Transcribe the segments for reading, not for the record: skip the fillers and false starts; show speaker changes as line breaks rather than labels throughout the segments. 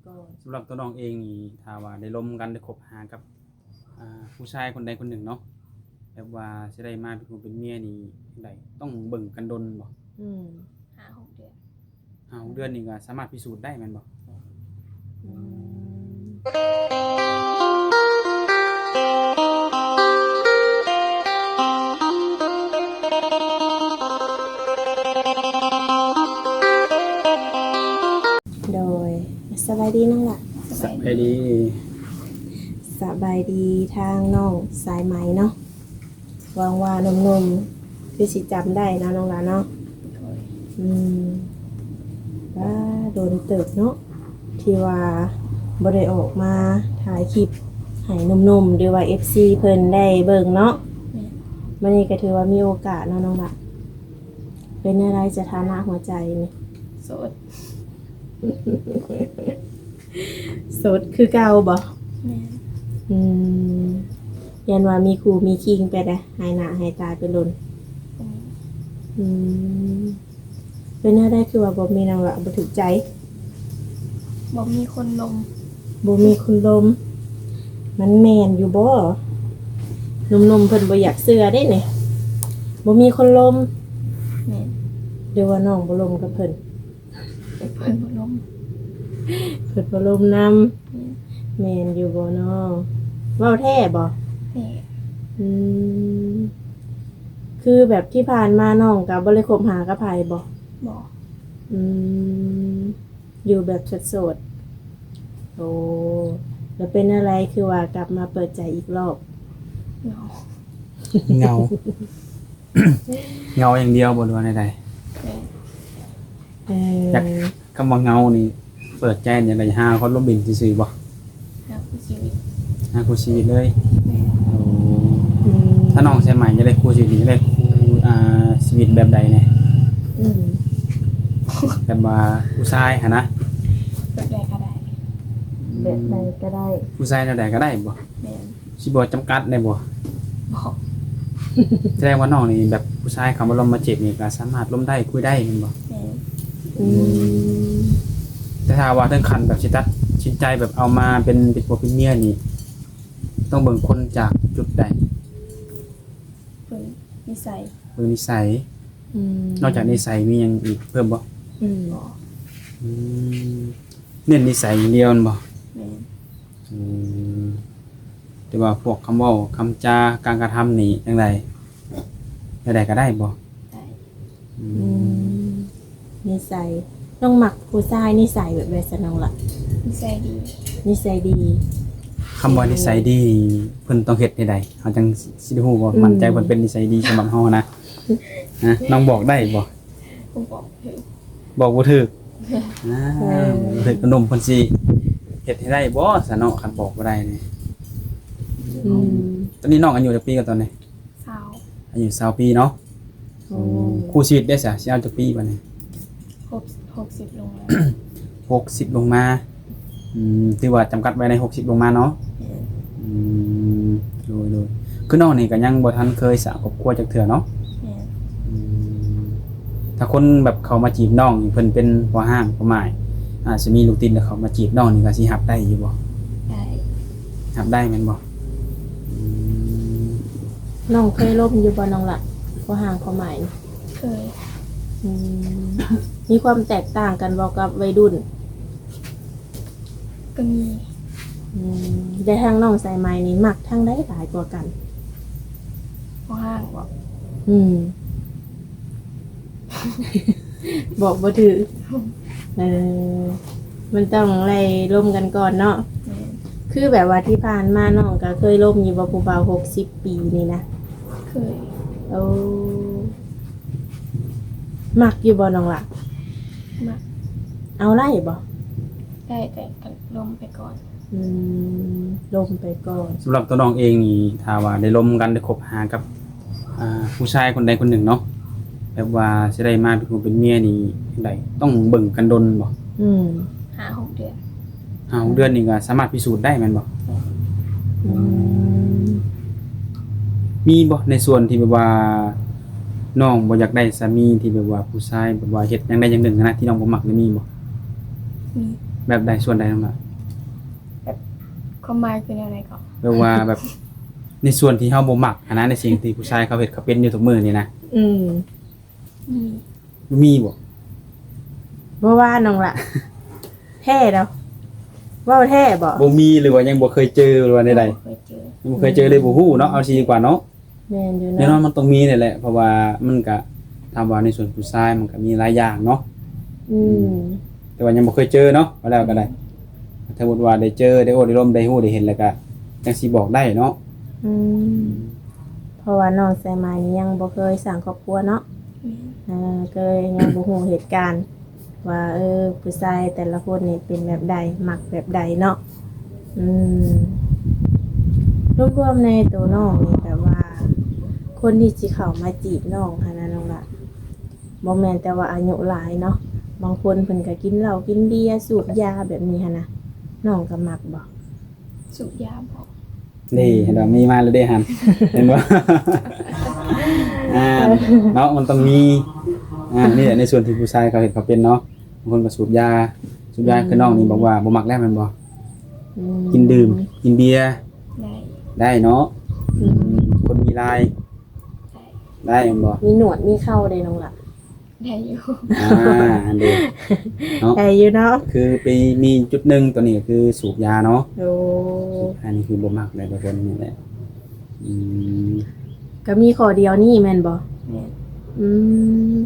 ก่อน
สำหรับตัวน้องเองนี่ถ้าว่าได้ร่วมกันได้คบหากับผู้ชายคนใดคนหนึ่งเนาะแบบว่าสิได้มาเป็นผัวเป็นเมียนี่ได้ต้องเบิ่งกันดนบ่
อืม
5-6 เดือน
เดือนนี่ก็สามารถพิสูจน์ได้แม่นบ่
อืมโดยสบายดีนั่งล่ะ
สบายดี
สบายดีทางน้องสายไหมเนาะหวังว่าหนุ่มๆคือสิจำได้นะน้องหลานเนาะอืมว่าโดนเติบเนาะที่ว่าบ่ได้ออกมาถ่ายคลิปให้หนุ่มๆหรือว่า FC เพิ่นได้เบิ่งเนาะมื้อนี้ก็ถือว่ามีโอกาสเนาะน้องหล่ะเป็นอะไรสถานะหัวใจนี่
โสด
สดคือเก่าบ่
แม่น
อืมยันว่ามีครูมีคิงไปได้หายหน้าหายตาไปหล่น
บ่มี
อืมเป็นหน้าได้คือว่าบ่มีนางละบ่ถูกใจ
บ่มีคนลง
บ่มีคุณลม มันแม่นอยู่บ่หนุ่มๆเพิ่นบ่อยากเชื่อเด้นี่บ่มีคนลม
แม่น
เดี๋ยวว่าน้องบ่ลมกับเพิ่น
เพิ่นบ่ลง
เพิ่นบ่ลมนำ
แม่น
แม่นอยู่บ่น้อเว้าแท้บ่
แม่
อืมคือแบบที่ผ่านมาน้องก็บ่ได้คบหากับไผบ่
บ่
อืมอยู่แบบโสดๆโอ้แล้วเป็นอะไรคือว่ากลับมาเปิดใจอีกรอบ
เหงา
เงา เงาอย่างเดียวบ่รู้ว่าใด
แม่น
เออ
อยาก ๆคำว่าเงานี่เปิดใจอย่างไรหาคนลมบินซื่อๆบ่
หาคู่ชีวิต
หาคู่ชีวิตเลย
แม่น
โอ้
อืม
ถ้าน้องใช่ไหมจะได้คู่ชีวิตจะได้คู่ชีวิตแบบใดเนี่ย
อืม
แบบว่าผู้ชายหั่นนะ
แบบใดก็ได้
แบบใดก็ได้
ผู้ชายแบบใดก็ได้บ่
แม่น
สิบ่จำกัดได้บ่
บ่
แสดงว่าน้องนี่แบบผู้ชายเขามาลมมาเจ็บนี่ก็สามารถล้มได้คุยได้แม่นบ่
แม่น
อืม
แต่ถ้าว่าถึงขั้นแบบสิตัดสินใจแบบเอามาเป็นผัวเป็นเมียนี่ ต้องเบิ่งคนจากจุดใด
เพิ่นนิสัย
เบิ่งนิสัย
อืม
นอกจากนิสัยมีหยังอีกเพิ่มบ่
อืม
บ่
อืมเน้นนิสัยอย่างเดียวนั่นบ่
แม่น
อืมแต่ว่าพวกคำเว้าคำจาการกระทำนี่จังไดใดๆก็ได้บ่
ได้
อื
อื
ม
มนิสัยต้องหมักผู้ชายนิสัยแบบไรสนองล่ะ
นิสัยดี
นิสัยดี
คำว่านิสัยดีเพิ่นต้องเฮ็ดให้ได้เฮาจังสิได้ฮู้ว่ามั่นใจเพิ่นเป็นนิสัยดีสำหรับเฮานะน้องบอกได้บ่
ผมบอกเพิ่น
บอกบ่ถูกบ่ถูกขนมเพิ่นสิเฮ็ดให้ได้บ่ซะเนาะคันบอกบ่ได้นี่
อืม
ตอนนี้น้องอายุจักปีกันตอนนี้
สาว
อายุ20ปีเนาะ
โอ้
คู่ชีวิตได้ซะสิเอาจักปีบัดนี้
60ลงแล้ว
60ลงมาถือว่าจำกัดไว้ใน60ลงมาเนาะ
แม่น
อืมโดยคือน้องนี่ก็ยังบ่ทันเคยสร้างครอบครัวจักเทื่อเนาะ
แม่น
อืมถ้าคนแบบเขามาจีบน้องนี่เพิ่นเป็นพ่อห้างพ่อหมายอาจจะมีลูกติดแล้วเขามาจีบน้องนี่ก็สิรับได้อยู่บ่
ได้
รับได้แม่นบ่อืม
น้องเคยล่มอยู่บ่น้องล่ะพอห่างพอใหม่
เคย
อืมมีความแตกต่างกันบ่กับวัยรุ่น
ก็มี
อืมได้ทางน้องสายไหมนี่มักทางได้หลายกว่ากัน
พอห้างบอก
อืม บอกบ่ถือเออมันต้องไล่ร่มกันก่อนเนาะ
แม่น
คือแบบว่าที่ผ่านมาน้องก็เคยร่มอยู่บ่ผู้บ่าว60 ปีนี่นะ
เคย
เอามักอยู่บ่น้องล่ะ
มา
เอาไล่บ่
ได้แต่กันลงไปก่อน
อืมร่มไปก่อน
สำหรับตัวน้องเองนี่ถ้าว่าได้ร่วมกันได้คบหากับผู้ชายคนใดคนหนึ่งเนาะแบบว่าสิได้มาเป็นผัวเป็นเมียนี่จังไดต้องเบิ่งกันดนบ่
อืม
5-6 เดือน
เดือนนี่ก็สามารถพิสูจน์ได้แม่นบ่
อืม
มีบ่ในส่วนที่แบบว่าน้องบ่อยากได้สามีที่แบบว่าผู้ชายแบบว่าเฮ็ดหยังใดอย่างหนึ่งนะที่น้องบ่มักนี่มีบ่
มี
แบบใดส่วนใดนั่นล่ะ
ความหมายคืออะไรก่อน
แปลว่าแบบ ในส่วนที่เฮาบ่มักนะในสิ่งที่ผู้ชายเขาเฮ็ดเขาเป็นอยู่ทุกมื้อนี่นะ
อืม
มี
มีบ่
บ่ว่าน้องละ แท้เนาะเว้าแท้บ่
บ่มีหรือว่ายังบ่เคยเจอหรือว่าใด
เคยเจอ
ๆยังบ่เคยเจอเลยบ่ฮู้เนาะเอาสิดีกว่าเนาะ
แม่นอยู่
แน่นอน
เนาะ
มันต้องมีนี่แหละ เพราะว่ามันก็ถามว่าในส่วนผู้ชายมันก็มีหลายอย่างเนาะ
อืม
แต่ว่ายังบ่เคยเจอเนาะว่าแล้วก็ได้ถ้าสมมุติว่าได้เจอได้โอ้ได้ร่มได้ฮู้ได้เห็นแล้วก็จังสิบอกได้เนาะ
อืมเพราะว่าน้องสายไหมยังบ่เคยสร้างครอบครัวเนาะ
แม่น
ก็เลยยังบ่ฮู้เหตุการณ์ ว่าผู้ชายแต่ละคนนี่เป็นแบบใดมักแบบใดเนาะอืมรวมๆในตัวน้องนี่แบบว่า คนที่สิเข้ามาจีบน้องหันน่ะน้องละบ่แม่นแต่ว่าอายุหลายเนาะบางคนเพิ่นก็กินเหล้ากินเบียร์สูบยาแบบนี้หันนะน้องก็มักบ่
สูบยาบอก
นี่เห็นบ่มีมาแล้วเด้หัน เห็นบ่ เนาะมันต้องมีนี่แหละในส่วนที่ผู้ชายเขาเฮ็ดเขาเป็นเนาะบางคนก็สูบยาคือน้องนี่บอกว่าบ่มักแล้วแม่นบ่
อืม
กินดื่มกินเบียร์
ได้
ได้เนาะ
อืม
คนมีลาย
ได้
ได้แม่นบ่
มีหนวดมีเข้าเลยน้องละ
ได้อยู่
อันเด้เนาะ
แต่อยู่เนาะ
คือไปมีจุดหนึ่งตัวนี้ก็คือสูบยาเนาะ
โอ้
อันนี้คือบ่มักเลยทุกคนนี่แหละอืม
ก็มีข้อเดียวนี่แม่นบ่
แม่น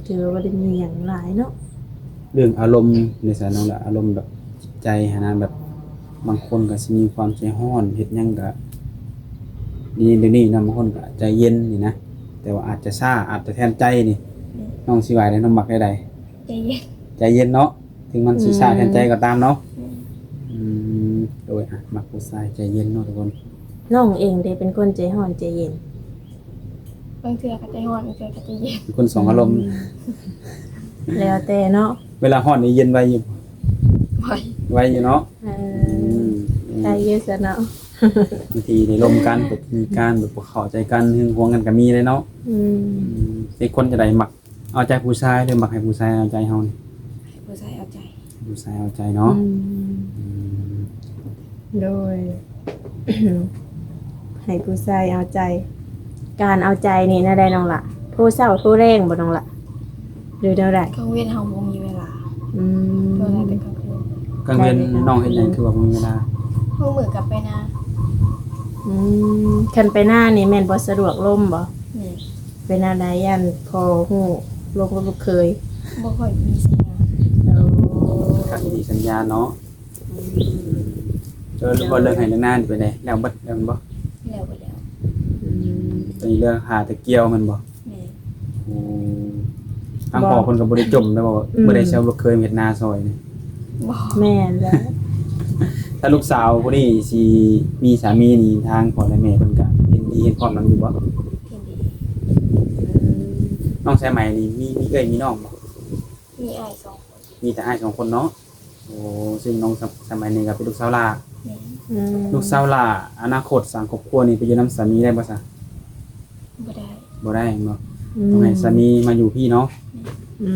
ถือว่าบ่ได้มีหยังหลายเนาะ
เรื่องอารมณ์ในสายน้องละอารมณ์แบบจิตใจหานะแบบบางคนก็สิมีความใจร้อนเฮ็ดหยังก็นี่เดี๋ยวนี้นะบางคนก็ใจเย็นนี่นะแต่ว่าอาจจะซ่าอาจจะแทนใจนี่น้องสิว่าได้น้องมักได้ใด
ใจเย็น
ใจเย็นเนาะถึงมันสิซ่าแทนใจก็ตามเนาะ
แม่น
อืมโดยมักผู้ชายใจเย็นเนาะทุกคน
น้องเองได้เป็นคนใจร้อนใจเย็น
บางเทื่อก็ใจร้อนบางเทื่อก็ใจเย็น
เป็นคนสองอารมณ์
แล้วแต่เนาะ
เวลาร้อนนี่เย็นไวอยู่
บ่อย
ไวอยู่เนาะ
เอ
อื
อ
ม
ใจเยอะซะเนาะ
บางทีในลมกันแบบมีการแบบเข้าใจกันหึงหวงกันก็มีเลยเนาะ
อืม
ไอ้คนจะได้มักเอาใจผู้ชายหรือมักให้ผู้ชายเอาใจเฮานี่
ให้ผู้ชายเอาใจ
ผู้ชายเอาใจเนาะ
อืม
อืม
โดย ให้ผู้ชายเอาใจ การเอาใจนี่น่าได้น้องละโทรเศร้าโทรแรงบ่น้องละหรือเท่าไร
กลางเว้นเฮาบ่มีเวลา
อืม
ตัวได้แต่กลางคืน
กลางเวียนน้องเฮ็ดหยังคือว่าบ่มีเวลา
เฮามื้อกลับไปนะ
อืมคันไปหน้านี่แม่นบ่สะดวกล่มบ่
นี่
เป็นอะไรยันพอฮู้ลงลูกเคย
บ่ค่อยมีสัญญาณ
เอา
ขาดดีสัญญาณเนาะเจอรู้ว่าเรื่องให้เรื่องหน้านี่ไปได้แล้วเบิดแล้วมันบ่
แล้วไปแล้ว
อืม
ตอนนี้เรื่องหาตะเกียวมันบ่
แม่น
โอ้ทางพ่อเพิ่นก็บ่ได้จมนะบ่บ่ได้เซลบ่เคยเฮ็ดนาซอยนี่
บ่
แม่นแล้ว
ถ้าลูกสาวผู้นี้สิมีสามีนี่ทางพ่อและแม่เพิ่นก็เห็นดีเห็นพร้อมนำอยู่บ่
เห็นดี
น้องสายใหม่นี่มีเอ้ยมีน้องบ่
มีอ้าย2คน
มีแต่อ้ายสองคนเนาะโอ้ซึ่งน้องสมัยนี้ก็เป็นลูกสาวหลา
แม่น
อืม
ลูกสาวหลาอนาคตสร้างครอบครัวนี่ไปอยู่นำสามีได้บ่ซะ
บ่ได้
บ่ได้เนาะต้องให้สามีมาอยู่พี่เนาะ
อื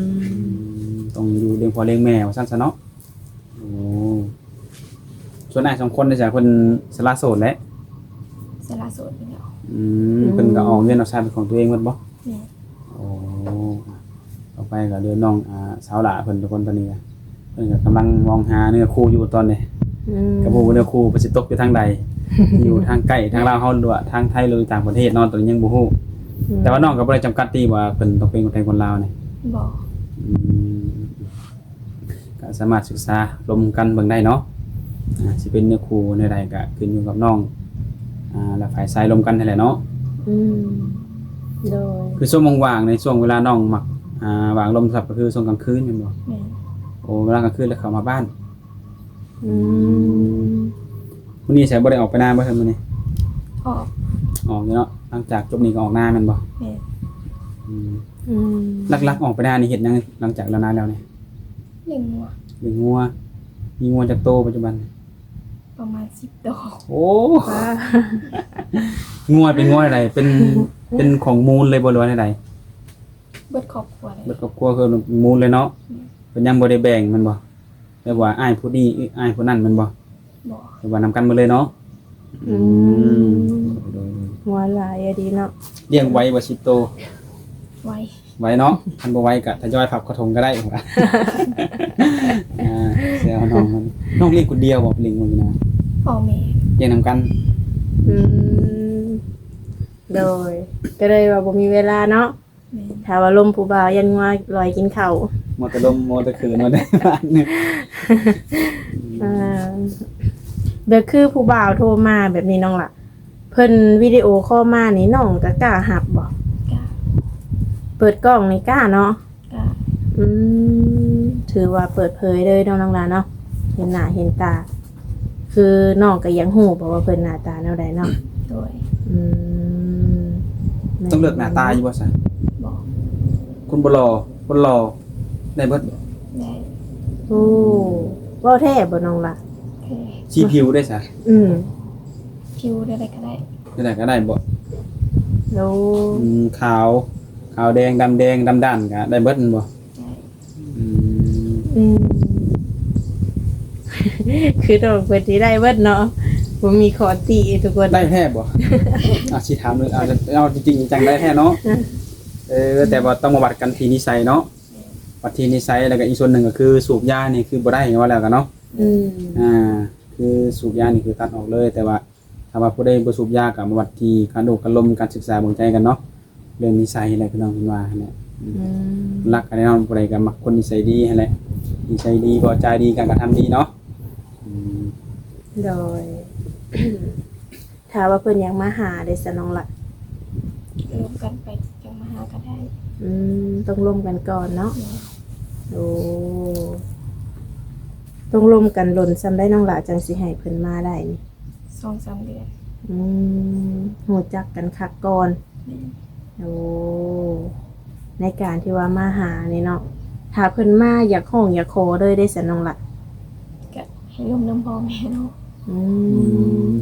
ม
ต้องอยู่เลี้ยงพ่อเลี้ยงแม่ว่าซั่นซะเนาะโอ้ส่วนอ้ายสองคนนี่จ้ะเพิ่นสละโสดแหละ
สละโสดไปแล้ว
เพิ่นก็เอาเงินเอาใช้เป็นของตัวเองหมดบ่
แม่น
โอ้ต่อไปก็เดือนน้องสาวหลาเพิ่นทุกคนตอนนี้ก็เพิ่นก็กำลังมองหาเนื้อคู่อยู่ตอนนี้
อืม
ก็บ่รู้ว่าเนื้อคู่เพิ่นสิตกอยู่ทางใด อยู่ทางใกล้ทางลาวเฮาหรือว่าทางไทยหรือต่างประเทศเนาะตอนนี้ยังบ่ฮู้แต่ว่าน้องก็บ่ได้จำกัดตีว่าเพิ่นต้องเป็นคนไทยคนลาวนี่
บ่
อืมก็สามารถศึกษาร่วมกันเบิ่งได้เนาะสิเป็นเนื้อคู่ในใดก็ขึ้นอยู่กับน้องและฝ่ายชายร่วมกันนั่นแหละเนาะ
อืมโดย
คือช่วงว่างๆในช่วงเวลาน้องมักวางลมสับก็คือช่วงกลางคืนแม่นบ่
แม่น
โอ้เวลากลางคืนแล้วเข้ามาบ้าน
อืม
มื้อนี้ใช้บ่ได้ออกไปนาบ่ซั่นมื้อนี้
ออก
ออกอยู่เนาะหลังจากจบนี้ก็ออกนาแม่นบ่
แม่น
อืม
อืม
หลักๆออกไปนานี่เฮ็ดหยังหลังจากแล้วนาแล้วนี่
เลี้ยงงัว
เลี้ยงงัวมีงัวจักโตปัจจุบัน
ประมาณ10ดอก
โอ้
ว้า
งัวเป็นงัวอะไรเป็นของมูลเลยบ่หรือว่าใด
เบิดครอบครัวเลย
เบิดครอบครัวคือมูลเลยเนาะเป็นยังบ่ได้แบ่งมันบ่ แต่ว่าอ้ายผู้นี้อ้ายผู้นั้นแมันบ่
บ่
แต่ว่านำกันหมดเลยเนาะ
อืม
โดย
หัวหลายอะดีเนาะ
เลี้ยงไว้บ่สิบโต
ไว้
ไว้เนาะคันบ่ไว้ก็ทยอยพับกระทงก็ได้ว่า แซวน้องมันน้องเลี้ยงคนเดียวบ่เลี้ยงบ่อยู่นะ
พ่อแม่
เลี้ยงนำกัน
อืมโดยก็เลยว่าบ่มีเวลาเนาะ
แม่น
ถ้าว่าลมผู้บ่าวยันว่าลอยกินข้าว
มอแตะลมมอแตะคืนมาได้ บ้านหนึง
อ่าแบบคือผู้บ่าวโทรมาแบบนี้น้องล่ะ เพิ่นวิดีโอคอลมานี่น้องก็กล้ารับบ่
กะ
เปิดกล้องนี่กล้าเนาะ
กะ
อืมถือว่าเปิดเผยเลยน้องๆล่ะเนาะเห็นหน้าเห็นตา คือน้องก็ยังฮู้บ่ว่าเพิ่นหน้าตาแนวใดเนาะ
โดย
อืม
ต้องเลือกหน้าตาอยู่บ่ซะ
บ่
คนบ่หล่อคนหล่อได้เบิดบ่
ได้
โอ้เว้าแท้บ่น้องล่ะ
เคย
สีผิวได้ซะ
อืม
คิวได้ก็ได้
ได้ก็ได้บ่
โอ้
ขาวขาวแดงดำแดงดำด้านก็ได้เบิดนั่นบ่
ได้
อืม
อืม คือน้องเพิ่นสิได้เบิดเนาะบ่มีขอติทุกคน
ได้แท้บ่ สิถามเลยเอาจริงๆจังได้แท้เนาะแต่ว่าต้องมาวัดกันที่นิสัยเนาะวัดที่นิสัยแล้วก็อีกส่วนหนึ่งก็คือสูบยานี่คือบ่ได้ว่าแล้วกันเนาะ
อืม
คือสูบยานี่คือตัดออกเลย แต่ว่าถ้าว่าผู้ใดบ่สูบยาก็มาวัดที่การดูการลมการศึกษาเบิ่งใจกันเนาะเรื่องนิสัยอะไรพี่น้องเพิ่นว่าเนี่ย
อืม
รักกันแน่นอนผู้ใดก็มักคนนิสัยดีนั่นแหละนิสัยดีพอใจดีการกระทำดีเนาะอืม
โดย ถ้าว่าเพิ่นอยากมาหาได้ซะน้องล่ะ
รวมกันไปจังมาหาก็ได้
ต้องร่วมกันก่อนเนาะ
แม่น
โอ้ต้องร่วมกันหล่นซ้ำได้น้องล่ะจังสิให้เพิ่นมาได้นี่
2-3 เดือน
อืมฮู้จักกันคักก่อน
แม่น
โอ้ในการที่ว่ามาหานี่เนาะถ้าเพิ่นมาอยากห้องอยากขอเลยได้ซะน้องล่ะ
ก็ให้ยมน้ำพ่อแม่เนาะ
อืม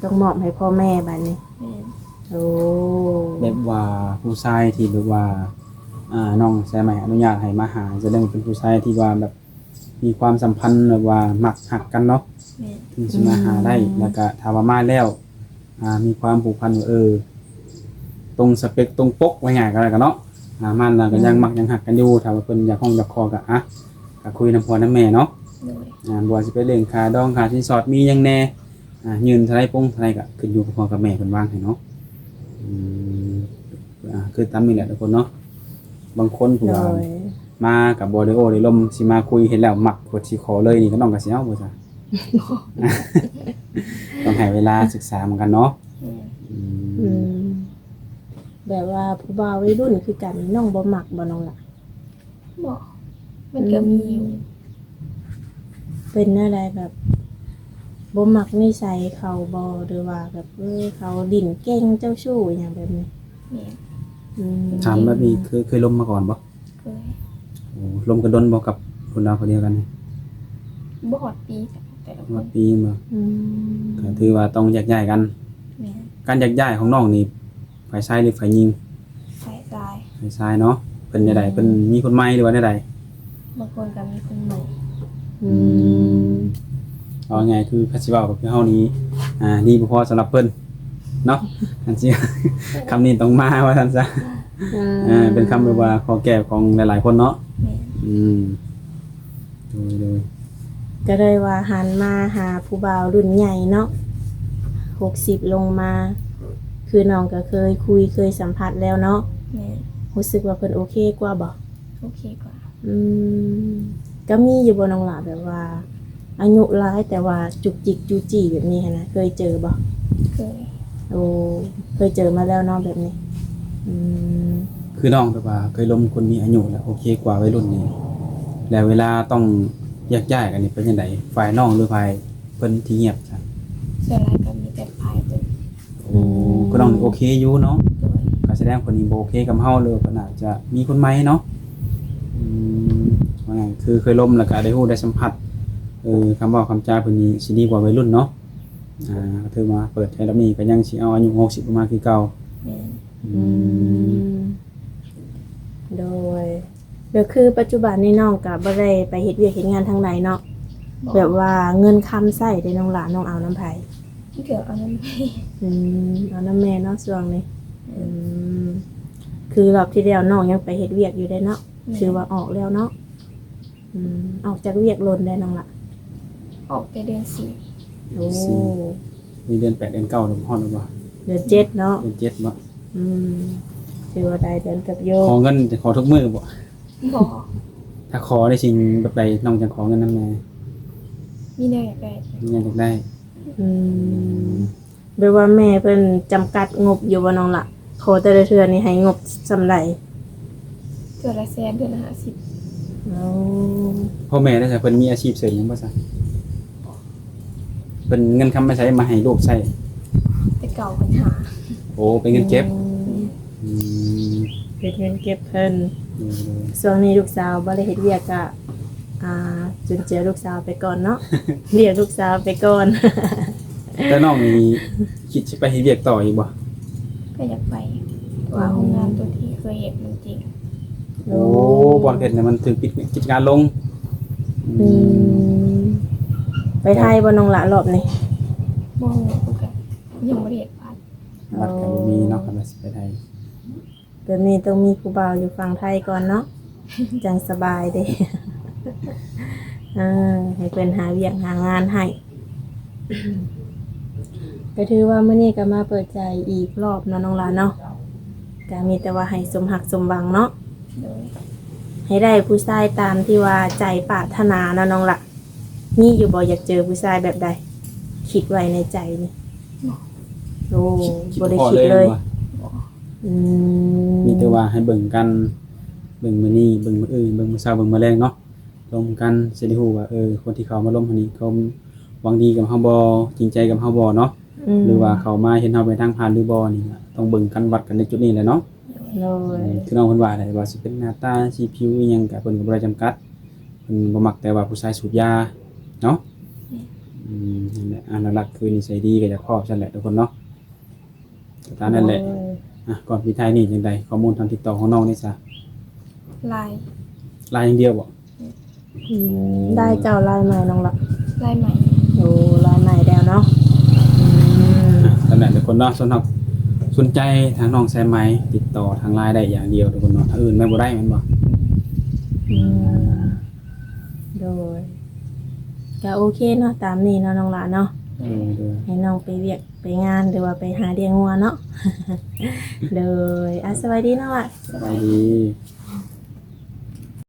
ต้องมอบให้พ่อแม่บัดนี้
แม่น
โอ้
แบบว่าผู้ชายที่แบบว่าน้องใช่ไหมอนุญาตให้มาหาจะได้เป็นผู้ชายที่ว่าแบบมีความสัมพันธ์แบบว่ามักหักกันเนาะ
แม่น
ถึงสิมาหาได้แล้วก็ถ้าว่ามาแล้วมีความผูกพันว่าตรงสเปคตรงปกไว้ง่ายก็แล้วกันเนาะมันแล้วก็ยังมักยังหักกันอยู่ถ้าว่าเพิ่นอยากห้องอยากคอก็ก็คุยนำพ่อนำแม่เนาะ
โดย
บ่ว่าสิไปเรื่องค่าดองค่าสินสอดมีหยังแน่ยืนเท่าไรปงเท่าไรก็ขึ้นอยู่กับพ่อกับแม่เพิ่นวางให้เนาะคือตามนี้แหละทุกคนเนาะบางคนผู้
โด
ว่าย มากับบ่ได้โอ้ได้ลมสิมาคุยเห็นแล้วมักกดสิขอเลยนี่ก็น้องก็สิเอาบ่จ้ะ ต้องให้เวลาศึกษาเหมือนกันเนาะ
แม่น
อืมแบบว่าผู้บ่าววัยรุ่นคือกันน้องบ่มักบ่น้องล่ะ
บ่มันก็มีอยู่
เป็นอะไรแบบบ่มักนิสัยเขาบ่หรือว่าแบบเขาดิ่นเก่งเจ้าชู้อหย่างแบบนี้
แม่น
อืม
ถามแบบนี้เคยลมมาก่อนบ่
เคย
โอ้ลมกระดนบ่กับคนเราคนเดียวกันนี่
บ่ฮอดปีจ้ะแต่ละค
ว่าน ปีบ่
อืม
ก็ถือว่าต้องแยกย้ายกัน
แม่น
การแยกย้ายของน้องนี่ฝ่ายชายหรือฝ่ายหญิง
สายตาย
ฝ่ายชายเนาะเพิ่นใดๆเพิ่นมีคนใหม่หรือว่าใด
บางคนก็มีคนใหม่
อืม
ๆเอาไงคือคัสิเว้ากับเฮานี้ดีบ่พอสำหรับเพิ่นเนาะอันสิ คำนี้ต้องมาว่าซั่นซะเป็นคำแบบว่าขอแก้ของหลายๆคนเนาะ
แม่น
อืมโดย
ก็เลยว่าหันมาหาผู้บ่าวรุ่นใหญ่เนาะ60ลงมา คือน้องก็เคยคุยเคยสัมผัสแล้วเนาะ
แม่น
รู้สึกว่าเพิ่นโอเคกว่าบ่
โอเคกว่า
อืมก็มีอยู่บ่น้องหล่ะแบบว่า อายุหลายแต่ว่าจุกจิกจูจี้แบบนี้หั้นนะเคยเจอบ่
เคย
โอ้เคยเจอมาแล้วเนาะแบบนี้ อืม
คือน้องแบบว่าเคยล้มคนมีอายุแล้วโอเคกว่าวัยรุ่นนี่แล้วเวลาต้องแยกย้ายกันนี่เป็นจังไดฝ่ายน้องหรือฝ่ายเพิ่นที่เงียบจ้ะ
ส่วนหลายก็มีแต่พายเป็น
ก็น้องโอเคอยู่เนาะ
โดย
ก็แสดงคนนี้บ่โอเคกับเฮาเลยเพิ่นอาจจะมีคนใหม่เนาะว่าไงคือเคยล้มแล้วก็ได้ฮู้ได้สัมผัสคำเว้าคำจาเพิ่นนี่สิดีกว่าวัยรุ่นเนาะก็ถือว่าเปิดใจแล้วนี่ก็ยังสิเอาอายุ60ประมาณคือเก่า
แม่น
อืมโดย เดี๋ยวคือปัจจุบันนี่น้องก็บ่ได้ไปเฮ็ดเวียกเฮ็ดงานทางไหนเนาะแบบว่าเงินค้ำใช้ได้น้องหลานน้องเอาน้ำไผ
เถื่อเอาน้ำไป
เอาน้ำแม่เนาะช่วงนี้คือรอบที่แล้วน้องยังไปเฮ็ดเวียกอยู่ได้เนาะถือว่าออกแล้วเนาะออกจากเวียกลนได้น้องละ
ออกแต่เดือนสี่
โอ้
มีเดือน8เดือน9หรือฮอดหรือบ่
เดือนเจ็ดเนาะ
เดือน7บ่
ถือว่าได้เดือนกับโย
ขอเงินจะขอทุกมื้อบ่
บอก
ถ้าขอได้สิ่งแบบใดน้องจะขอเงินนำแม่
มีแนวอยากได้
มีหยังอยากได้
แปลว่าแม่เพิ่นจำกัดงบอยู่บ่น้องละขอแต่ละเทื่อนี่ให้งบสำไร
เถื่อละแสนเดือนละ50
เอา
พ่อแม่ได้ซะเพิ่นมีอาชีพเสริมหยังบ่ซะเพิ่นเงินคำมาใช้มาให้ลูกใช้
แต่เก่าปัญหา
โอ้เป็นเงินเก็บอืม
เป็นเงินเก็บเพิ่น
เออ
ช่วงนี้ลูกสาวบ่ได้เฮ็ดเวียกก็จุนเจือลูกสาวไปก่อนเนาะ เรียกลูกสาวไปก่อน
แล้วน้องนี่คิดสิไปเฮ็ดเวียกต่ออีกบ่
ก็อยากไปแต่ว่าโรงงานตัวที่เคยเห็นมันจริง
โอ้บ่อนเพชรเนี่ยมันถึงปิดกิจการลง
อืมไปไทยบ่น้องละรอบนี้
มองเหมือนกันยังไม่ได้เห็นพัด
บัตรก็บ่มีเนาะครับว่าสิไปไทย
เดี๋ยวนี้ต้องมีผู้บ่าวอยู่ฝั่งไทยก่อนเนาะ จังสบายเด้ ให้เพิ่นหาเวียกหางานให้ ก็ถือว่ามื้อนี้ก็มาเปิดใจอีกรอบเนาะน้องลาเนาะก็มีแต่ว่าให้สมหักสมหวังเนาะ
โดย
ให้ได้ผู้ชายตามที่ว่าใจปรารถนาเนาะน้องละมีอยู่บ่อยากเจอผู้ชายแบบใด คิดไว้ในใจนี่โอ้บ่ได้
พอ
คิดเลย
ว่า
อืม
มีแต่ว่าให้เบิ่งกันเบิ่งมื้อนี้เบิ่งมื้ออื่นเบิ่งมื้อเช้าเบิ่งมื้อแลงเนาะรวมกันสิได้ฮู้ว่าคนที่เขามาร่วมอันนี้เขาหวังดีกับเฮาบ่จริงใจกับเฮาบ่เนาะหรือว่าเขามาเห็นเฮาไปทางผ่านหรือบ่นี่ก็ต้องเบิ่งกันวัดกันในจุดนี้แหละเนาะ
โอ้ย
คือน้องเพิ่นว่าได้ว่าสิเป็นหน้าตาสีผิวอีหยังก็เพิ่นก็บ่ได้จำกัดเพิ่นบ่มักแต่ว่าผู้ชายสูบยาเนาะนั่นแหละอันหลักๆคือนิสัยดีก็จะครอบซั่นแหละทุกคนเนาะก็ตามนั้นแหละก่อนปีท้ายนี่จังไดข้อมูลทางติดต่อของน้องนี่ซะ
ลาย
ไลน์อย่างเดียวบ่
ได้เจ้าลายใหม่น้องละ
ลายใหม่
โอ้ลายใหม่แล้วเนาะ
นั่นแหละทุกคนเนาะสนใจทางน้องแซมไหมติดต่อทางไลน์ได้อย่างเดียวทุกคนเนาะทางอื่นไม่บ่ได้แม่นบ่
โดยก็โอเคเนาะตามนี้เนาะน้องละเนาะ
เออ
ให้น้องไปเวียกไปงานหรือว่าไปหาเลี้ยงงัวเนาะ เลยสวัสดีน้องละ
สบายดี